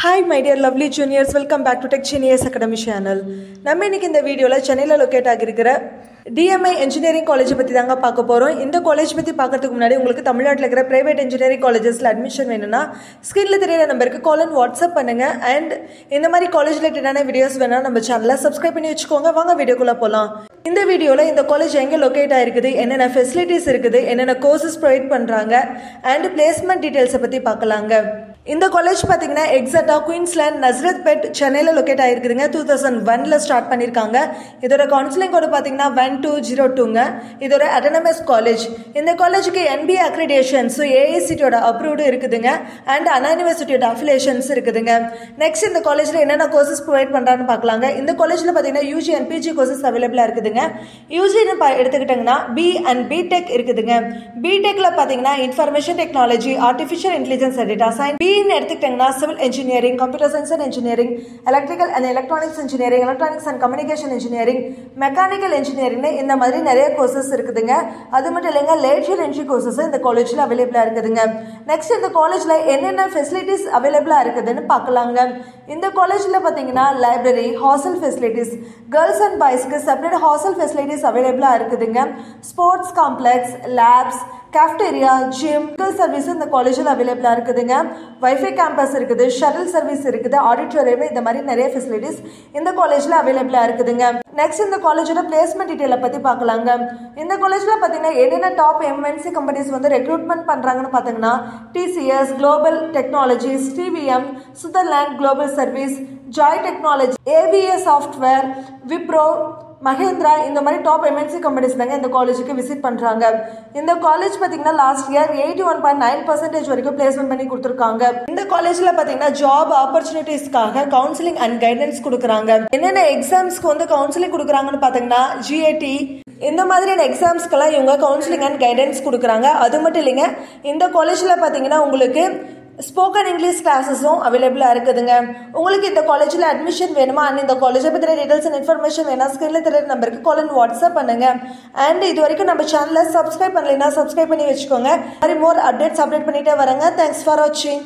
Hi my dear lovely juniors, welcome back to Tech Genius Academy channel. நம்ம இன்னைக்கு இந்த வீடியோல சென்னையில லொகேட் ஆகியிருக்கிற DMI Engineering College பத்தி தாங்க பார்க்க போறோம். இந்த காலேஜ் பத்தி பார்க்கிறதுக்கு முன்னாடி உங்களுக்கு தமிழ்நாட்டில் இருக்கிற பிரைவேட் இன்ஜினியரிங் காலேஜஸ்ல அட்மிஷன் வேணும்னா ஸ்கிரீன்ல தெரியற நம்பருக்கு கால் அண்ட் வாட்ஸ்அப் பண்ணுங்க. அண்ட் இந்த மாதிரி காலேஜ் ரிலேட்டடான வீடியோஸ் வேணா நம்ம சேனலை சப்ஸ்கிரைப் பண்ணி வச்சுக்கோங்க. வாங்க வீடியோக்குள்ள போலாம். இந்த வீடியோல இந்த காலேஜ் எங்க லொகேட் ஆயிருக்குது, என்னென்ன ஃபெசிலிட்டிஸ் இருக்குது, என்னென்ன கோர்சஸ் ப்ரொவைட் பண்றாங்க அண்ட் பிளேஸ்மெண்ட் டீடைல்ஸை பத்தி பார்க்கலாங்க. இந்த காலேஜ் பார்த்தீங்கன்னா எக்ஸாக்டா குயின்ஸ்லேண்ட் நஸ்ரத் பெட் சென்னையில் லொகேட் ஆகிருக்குதுங்க. 2001 ஸ்டார்ட் பண்ணியிருக்காங்க. இதோட கவுன்சிலிங் கோடு பார்த்தீங்கன்னா 1202ங்க. இதோட அட்டானமஸ் காலேஜ். இந்த காலேஜுக்கு NBA அக்ரிடேஷன், ஸோ AICTயோட அப்ரூவ்டு இருக்குதுங்க. அண்ட் அண்ணா யூனிவர்சிட்டியோட அஃபிலியேஷன்ஸ் இருக்குதுங்க. நெக்ஸ்ட் இந்த காலேஜில் என்னென்ன கோர்சஸ் ப்ரொவைட் பண்ணுறான்னு பார்க்கலாங்க. இந்த காலேஜில் பார்த்தீங்கன்னா UG and PG கோர்சஸ் அவைலபிளாக இருக்குதுங்க. யூஜின்னு எடுத்துக்கிட்டிங்கன்னா B and BTech இருக்குதுங்க. BTechல பார்த்தீங்கன்னா information technology, artificial intelligence and data science. எடுத்துக்கிட்டீங்கன்னா civil engineering, computer science and engineering, electrical and electronics engineering, electronics and communication engineering, mechanical engineering, இந்த மாதிரி நிறைய கோர்சஸ் இருக்குதுங்க. அது மட்டும் இல்லைங்க, லேட்டர் என்ட்ரி கோர்சஸ் இந்த காலேஜில் அவைலபிளாக இருக்குதுங்க. நெக்ஸ்ட் இந்த காலேஜில் என்னென்ன ஃபெசிலிட்டிஸ் அவைலபிளாக இருக்குதுன்னு பார்க்கலாங்க. இந்த காலேஜில் பார்த்தீங்கன்னா library, hostel facilities, girls and பாய்ஸ்க்கு செப்பரேட் ஹாஸ்டல் ஃபெசிலிட்டிஸ் அவைலபிளாக இருக்குதுங்க. Sports complex, labs, cafeteria, gym, service இந்த காலேஜில் அவைலபிளாக இருக்குதுங்க. வைஃபை கேம்பஸ் இருக்குது, ஷட்டில் சர்வீஸ் இருக்குது, ஆடிட்டோரியம், இந்த மாதிரி நிறைய ஃபெசிலிட்டிஸ் இந்த காலேஜில் அவைலபிளாக இருக்குதுங்க. நெக்ஸ்ட் இந்த காலேஜோட பிளேஸ்மெண்ட் டீட்டெயிலை பற்றி பார்க்கலாங்க. இந்த காலேஜில் பார்த்தீங்கன்னா என்னென்ன டாப் MNC கம்பெனிஸ் வந்து ரெக்ரூட்மெண்ட் பண்ணுறாங்கன்னு பார்த்தீங்கன்னா TCS, global technologies, TVM, Sutherland global service, Joy technology, AVA software, Wipro, Mahindra, இந்த மாதிரி டாப் MNC கம்பெனிஸ் தாங்க இந்த காலேஜுக்கு விசிட் பண்ணுறாங்க. இந்த காலேஜ் பார்த்தீங்கன்னா லாஸ்ட் இயர் 81.9% வரைக்கும் பிளேஸ்மெண்ட் பண்ணி கொடுத்துருக்காங்க. இந்த காலேஜில் பார்த்தீங்கன்னா ஜாப் ஆப்பர்ச்சுனிட்டிஸ்க்காக கவுன்சிலிங் அண்ட் கைடன்ஸ் கொடுக்குறாங்க. என்னென்ன எக்ஸாம்ஸ்க்கு வந்து கவுன்சிலிங் கொடுக்குறாங்கன்னு பார்த்தீங்கன்னா GAT, இந்த மாதிரியான எக்ஸாம்ஸ்க்கெல்லாம் இவங்க கவுன்சிலிங் அண்ட் கைடன்ஸ் கொடுக்குறாங்க. அது மட்டும் இல்லைங்க, இந்த காலேஜில் பார்த்தீங்கன்னா உங்களுக்கு ஸ்போக்கன் இங்கிலீஷ் கிளாஸஸும் அவைலபிளாக இருக்குதுங்க. உங்களுக்கு இந்த காலேஜில் அட்மிஷன் வேணுமா அண்ட் இந்த காலேஜை பற்றின டீடைல்ஸ் அண்ட் இன்ஃபர்மேஷன் வேணா ஸ்கிரீனில் தெரியற நம்பருக்கு கால் அண்ட் வாட்ஸ்அப் பண்ணுங்க. அண்ட் இது வரைக்கும் நம்ம சேனலை சப்ஸ்கிரைப் பண்ணலைன்னா சப்ஸ்கிரைப் பண்ணி வச்சுக்கோங்க. மாதிரி மோர் அப்டேட்ஸ் அப்டேட் பண்ணிட்டே வரேங்க. தேங்க்ஸ் ஃபார் வாட்சிங்.